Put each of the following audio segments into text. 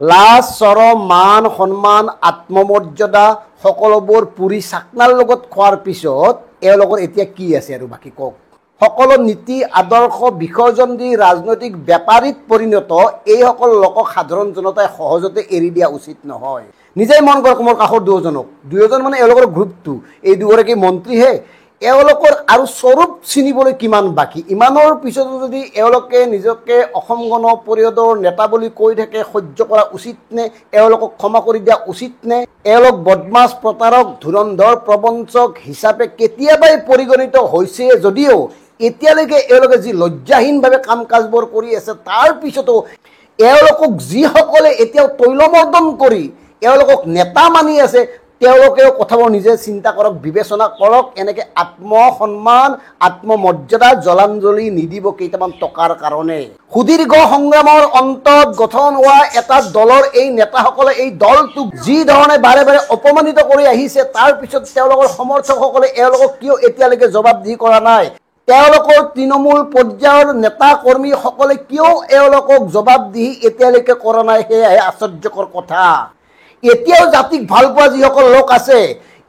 লাজ চৰম মান সন্মান আত্মমৰ্যাদা সকলোবোৰ পুৰি চাকনাৰ লগত খোৱাৰ পিছত এওঁলোকৰ এতিয়া কি আছে আৰু বাকী কওক। সকলো নীতি আদৰ্শ বিসৰ্জন দি ৰাজনৈতিক বেপাৰীত পৰিণত এইসকল লোকক সাধাৰণ জনতাই সহজতে এৰি দিয়া উচিত নহয়। নিজেই মন কৰক মোৰ কাষৰ দুয়োজন মানে এওঁলোকৰ গ্ৰুপটো, এই দুগৰাকী মন্ত্ৰীহে। এওঁলোকৰ আৰু স্বৰূপ চিনিবলৈ কিমান বাকী। ইমানৰ পিছতো যদি এওঁলোকে নিজকে অসম গণ পৰিষদৰ নেতা বুলি কৈ থাকে, সহ্য কৰা উচিত নে? এওঁলোকক ক্ষমা কৰি দিয়া উচিত নে? এওঁলোক বদমাছ, প্ৰতাৰক, ধুৰন্ধৰ, প্ৰবঞ্চক হিচাপে কেতিয়াবাই পৰিগণিত হৈছে যদিও এতিয়ালৈকে এওঁলোকে যি লজ্জাহীনভাৱে কাম কাজবোৰ কৰি আছে, তাৰ পিছতো এওঁলোকক যিসকলে এতিয়াও তৈলমৰ্দন কৰি এওঁলোকক নেতা মানি আছে, তেওঁলোকেও কথাবোৰ নিজে চিন্তা কৰক, বিবেচনা কৰক। এনেকৈ আত্মসন্মান আত্মমৰ্যাদা জলাঞ্জলি নিদিব কেইটামান টকাৰ কাৰণে। সুদীৰ্ঘ সংগ্ৰামৰ অন্তত গঠন হোৱা এটা দলৰ এই নেতাসকলে এই দলটোক যি ধৰণে বাৰে বাৰে অপমানিত কৰি আহিছে, তাৰ পিছত তেওঁলোকৰ সমৰ্থকসকলে এওঁলোকক কিয় এতিয়ালৈকে জবাবদিহি কৰা নাই? তেওঁলোকৰ তৃণমূল পৰ্যায়ৰ নেতা কৰ্মীসকলে কিয় এওঁলোকক জবাবদিহি এতিয়ালৈকে কৰা নাই? সেয়াহে আশ্চৰ্যকৰ কথা। এতিয়াও জাতিক ভাল পোৱা যিসকল লোক আছে,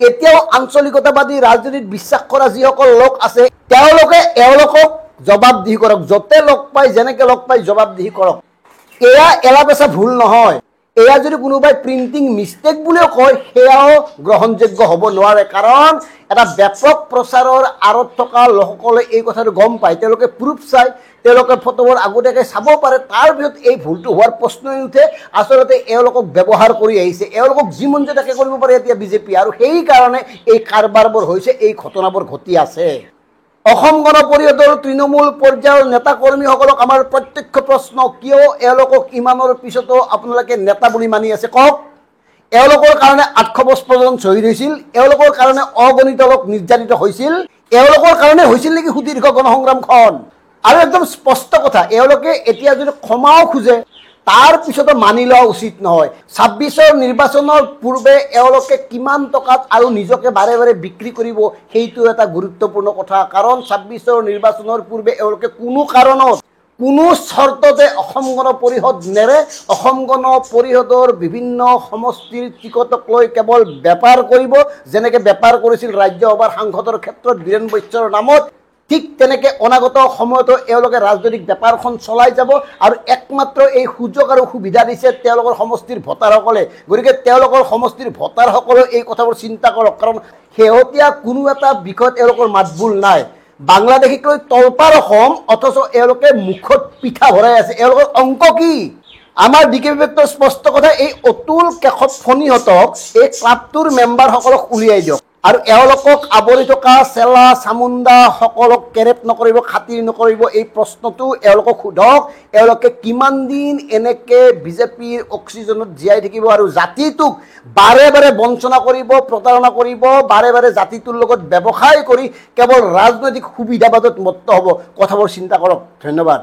এতিয়াও আঞ্চলিকতাবাদী ৰাজনীতিত বিশ্বাস কৰা যিসকল লোক আছে, তেওঁলোকে এওঁলোকক জবাবদিহি কৰক। য'তে লগ পায়, যেনেকৈ লগ পায় জবাবদিহি কৰক। এয়া এলা পেচা ভুল নহয়। এয়া যদি কোনোবাই প্ৰিণ্টিং মিষ্টেক বুলিও কয়, সেয়াও গ্ৰহণযোগ্য হ'ব নোৱাৰে। কাৰণ এটা ব্যাপক প্ৰচাৰৰ আঁৰত থকা লোকসকলে এই কথাটো গম পায়, তেওঁলোকে প্ৰুফ চায়, তেওঁলোকে ফটোবোৰ আগতীয়াকৈ চাব পাৰে। তাৰপিছত এই ভুলটো হোৱাৰ প্ৰশ্নই নুঠে। আচলতে এওঁলোকক ব্যৱহাৰ কৰি আহিছে, এওঁলোকক যি মন যায় তাকে কৰিব পাৰে এতিয়া বিজেপি, আৰু সেইকাৰণে এই কাৰবাৰবোৰ হৈছে, এই ঘটনাবোৰ ঘটি আছে। অসম গণ পৰিষদৰ তৃণমূল পৰ্যায়ৰ নেতা কৰ্মীসকলক আমাৰ প্ৰত্যক্ষ প্ৰশ্ন, কিয় এওঁলোকক ইমানৰ পিছতো আপোনালোকে নেতা বুলি মানি আছে? কওক। এওঁলোকৰ কাৰণে 855 জন শ্বহীদ হৈছিল, এওঁলোকৰ কাৰণে অগণিত লোক নিৰ্যাতিত হৈছিল, এওঁলোকৰ কাৰণে হৈছিল নেকি সুদীৰ্ঘ গণসংগ্ৰামখন? আৰু একদম স্পষ্ট কথা, এওঁলোকে এতিয়া যদি ক্ষমাও খোজে, তাৰ পিছতো মানি লোৱা উচিত নহয়। 26ৰ নিৰ্বাচনৰ পূৰ্বে এওঁলোকে কিমান টকাত আৰু নিজকে বাৰে বাৰে বিক্ৰী কৰিব, সেইটো এটা গুৰুত্বপূৰ্ণ কথা। কাৰণ 26ৰ নিৰ্বাচনৰ পূৰ্বে এওঁলোকে কোনো কাৰণত, কোনো চৰ্ততে অসম গণ পৰিষদ নেৰে। অসম গণ পৰিষদৰ বিভিন্ন সমষ্টিৰ টিকটক লৈ কেৱল বেপাৰ কৰিব, যেনেকৈ বেপাৰ কৰিছিল ৰাজ্যসভাৰ সাংসদৰ ক্ষেত্ৰত বীৰেন বৈশ্যৰ নামত। ঠিক তেনেকৈ অনাগত সময়তো এওঁলোকে ৰাজনৈতিক বেপাৰখন চলাই যাব। আৰু একমাত্ৰ এই সুযোগ আৰু সুবিধা দিছে তেওঁলোকৰ সমষ্টিৰ ভোটাৰসকলে। গতিকে তেওঁলোকৰ সমষ্টিৰ ভোটাৰসকলেও এই কথাবোৰ চিন্তা কৰক। কাৰণ শেহতীয়া কোনো এটা বিষয়ত এওঁলোকৰ মাতবোল নাই। বাংলাদেশীক লৈ তলপাৰ অসম, অথচ এওঁলোকে মুখত পিঠা ভৰাই আছে। এওঁলোকৰ অংক কি? আমাৰ ডিকেবিৰ স্পষ্ট কথা, এই অতুল কেশৱ ফণিহঁতক, এই ক্লাবটোৰ মেম্বাৰসকলক উলিয়াই দিয়ক, আৰু এওঁলোকক আৱৰি থকা চেলা চামুণ্ডা সকলক কেৰেপ নকৰিব, খাতিৰ নকৰিব। এই প্ৰশ্নটো এওঁলোকক সোধক, এওঁলোকে কিমান দিন এনেকৈ বিজেপিৰ অক্সিজেনত জীয়াই থাকিব আৰু জাতিটোক বাৰে বাৰে বঞ্চনা কৰিব, প্ৰতাৰণা কৰিব, বাৰে বাৰে জাতিটোৰ লগত ব্যৱসায় কৰি কেৱল ৰাজনৈতিক সুবিধাবাদত মত্ত হ'ব? কথাবোৰ চিন্তা কৰক। ধন্যবাদ।